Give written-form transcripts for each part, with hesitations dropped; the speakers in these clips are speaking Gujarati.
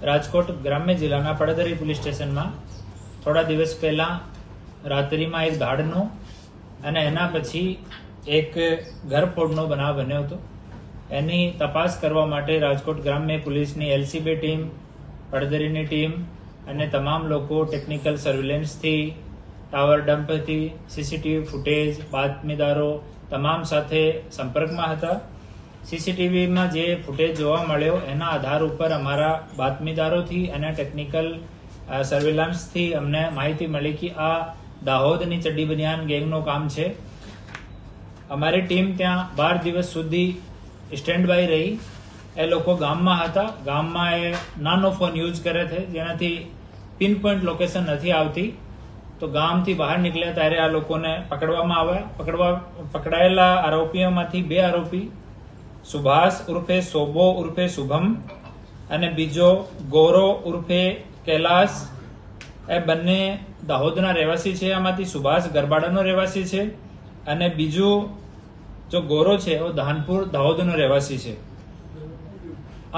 રાજકોટ ગ્રામ્ય જિલ્લાના પડદરી પોલીસ સ્ટેશનમાં થોડા દિવસ પહેલા રાત્રિમાં એક દાડનો અને એના પછી એક ઘરફોડનો બનાવ બન્યો હતો. એની તપાસ કરવા માટે રાજકોટ ગ્રામ્ય પોલીસની એલસીબી ટીમ, પડદરીની ટીમ અને તમામ લોકો ટેકનિકલ સર્વેલન્સથી, ટાવર ડમ્પથી, સીસીટીવી ફૂટેજ, બાતમીદારો તમામ સાથે સંપર્કમાં હતા. સીસીટીવીમાં જે ફૂટેજ જોવા મળ્યો એના આધાર ઉપર અમારા બાતમીદારોથી અને ટેકનિકલ સર્વેલન્સથી અમને માહિતી મળી કે આ દાહોદની ચડ્ડી બનિયાન ગેંગનું કામ છે. અમારી ટીમ ત્યાં 12 દિવસ સુધી સ્ટેન્ડ બાય રહી. એ લોકો ગામમાં હતા. ગામમાં એ નાનો ફોન યુઝ કરે છે જેનાથી પિન પોઈન્ટ લોકેશન નથી આવતી. તો ગામથી બહાર નીકળ્યા ત્યારે આ લોકોને પકડવામાં આવ્યા. પકડાયેલા આરોપીઓમાંથી 2 આરોપી સુભાષ ઉર્ફે સોબો ઉર્ફે શુભમ અને બીજો ગૌરવ ઉર્ફે કૈલાસ, એ બંને દાહોદના રહેવાસી છે. આમાંથી સુભાષ ગરબાડાનો રહેવાસી છે અને બીજું જો ગૌરવ છે એ ધાનપુર દાહોદનો રહેવાસી છે.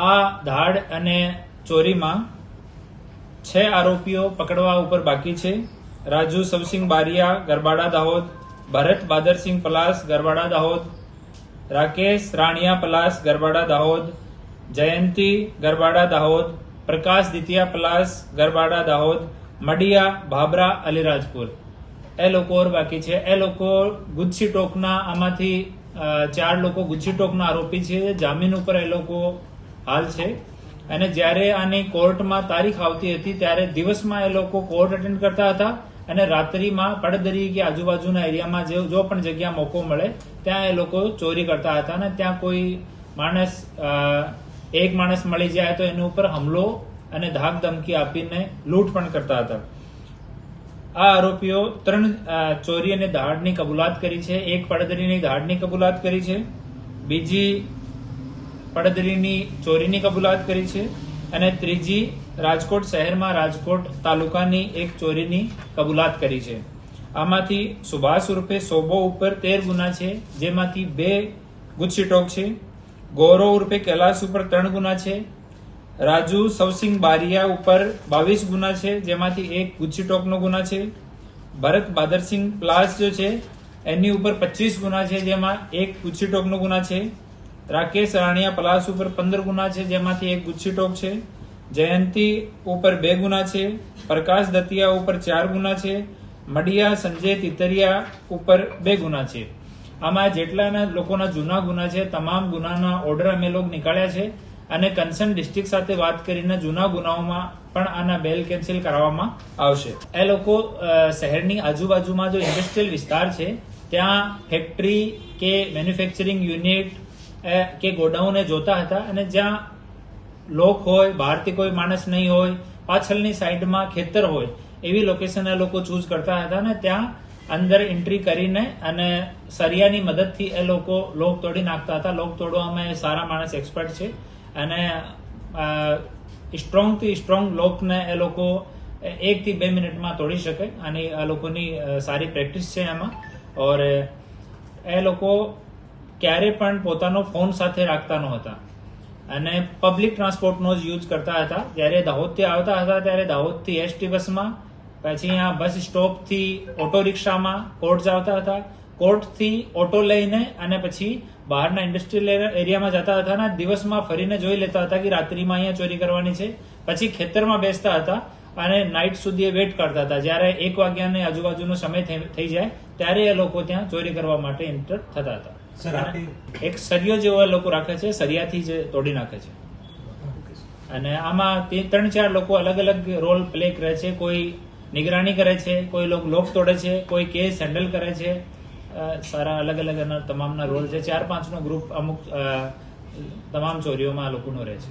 આ ધાડ અને ચોરીમાં 6 આરોપીઓ પકડવા ઉપર બાકી છે. રાજુ સવસિંહ બારિયા, ગરબાડા દાહોદ; ભરત બાદરસિંહ પલાસ, ગરબાડા દાહોદ; રાકેશ રાણિયા પલાસ, ગરબાડા દાહોદ; જયંતી, ગરબાડા દાહોદ; પ્રકાશ દિતિયા પલાસ, ગરબાડા દાહોદ; મડિયા ભાબરા અલીરાજપુર. એ લોકો ઓર બાકી છે. એ લોકો ગુજસી ટોકના, આમાંથી 4 લોકો ગુજસી ટોકના આરોપી છે. જામીન ઉપર એ લોકો હાલ છે. અને જ્યારે આની કોર્ટમાં તારીખ આવતી હતી ત્યારે દિવસમાં એ લોકો કોર્ટ અટેન્ડ કરતા હતા અને રાત્રિમાં પડદરી કે આજુબાજુના એરિયામાં જો પણ જગ્યા મોકો મળે ત્યાં એ લોકો ચોરી કરતા હતા. અને ત્યાં કોઈ એક માણસ મળી જાય તો એની ઉપર હુમલો અને ધાક ધમકી આપીને લૂંટ પણ કરતા હતા. આ આરોપીઓ 3 ચોરી અને દાડની કબૂલાત કરી છે. એક પડદરીની દાડની કબૂલાત કરી છે, બીજી પડદરીની ચોરીની કબૂલાત કરી છે અને ત્રીજી રાજકોટ શહેરમાં રાજકોટ તાલુકાની એક ચોરીની કબૂલાત કરી છે. આમાંથી સુભાષ ઉર્ફે સોબો ઉપર 13 ગુના છે, જેમાંથી 2 ગુજસી ટોક છે. ગૌરવ ઉર્ફે કૈલાસ ઉપર 3 ગુના છે. રાજુ સવસિંહ બારિયા ઉપર 22 ગુના છે, જેમાંથી 1 ગુજસી ટોકનો ગુના છે. ભરત બાદરસિંહ પ્લાસ જો છે એની ઉપર 25 ગુના છે, જેમાં 1 ગુજસી ટોકનો ગુના છે. રાકેશ રાણિયા પલાસ ઉપર 15 ગુના છે, જેમાંથી 1 ગુજસી ટોક છે. જયંતી ઉપર 2 ગુના છે. પ્રકાશ દતિયા ઉપર 4 ગુના છે. મડિયા સંજય તિતરિયા ઉપર 2 ગુના છે. આમાં જેટલાના લોકોના જૂના ગુના છે તમામ ગુનાના ઓર્ડર અમે લોકો નીકાળ્યા છે અને કન્સર્ન ડિસ્ટ્રિક્ટ સાથે વાત કરીને જૂના ગુનાઓમાં પણ આના બેલ કેન્સલ કરાવવામાં આવશે. એ લોકો શહેરની આજુબાજુમાં જો ઇન્ડસ્ટ્રીયલ વિસ્તાર છે ત્યાં ફેક્ટરી કે મેન્યુફેક્ચરિંગ યુનિટ કે ગોડાઉને જોતા હતા અને જ્યાં લોક હોય, બહારથી કોઈ માણસ નહીં હોય, પાછળની સાઈડમાં ખેતર હોય એવી લોકેશન એ લોકો ચૂઝ કરતા હતા અને ત્યાં અંદર એન્ટ્રી કરીને અને સરિયાની મદદથી એ લોકો લોક તોડી નાખતા હતા. લોક તોડવામાં સારા માણસ એક્સપર્ટ છે અને સ્ટ્રોંગથી સ્ટ્રોંગ લોકને એ લોકો 1 થી 2 મિનિટમાં તોડી શકે અને આ લોકોની સારી પ્રેક્ટિસ છે એમાં. ઓર એ લોકો ક્યારે પણ પોતાનો ફોન સાથે રાખતા નહોતા અને પબ્લિક ટ્રાન્સપોર્ટનો જ યુઝ કરતા હતા. જ્યારે દાહોદથી આવતા હતા ત્યારે દાહોદથી એસટી બસમાં, પછી અહીંયા બસ સ્ટોપથી ઓટો રિક્ષામાં કોર્ટ આવતા હતા, કોર્ટથી ઓટો લઈને અને પછી બહારના ઇન્ડસ્ટ્રીયલ એરિયામાં જતા હતા અને દિવસમાં ફરીને જોઈ લેતા હતા કે રાત્રિમાં અહીંયા ચોરી કરવાની છે. પછી ખેતરમાં બેસતા હતા અને નાઇટ સુધી એ વેટ કરતા હતા. જ્યારે 1 વાગ્યાની આજુબાજુનો સમય થઈ જાય ત્યારે એ લોકો ત્યાં ચોરી કરવા માટે એન્ટર થતા હતા. એક સરિયો જેવો એ લોકો રાખે છે, સરિયાથી જ તોડી નાખે છે. અને આમાં 3-4 લોકો અલગ અલગ રોલ પ્લે કરે છે. કોઈ નિગરાની કરે છે, કોઈ લોક તોડે છે, કોઈ કેસ હેન્ડલ કરે છે. સારા અલગ અલગ તમામના રોલ છે. 4-5 નો ગ્રુપ અમુક તમામ ચોરીઓમાં આ લોકોનો રહે છે.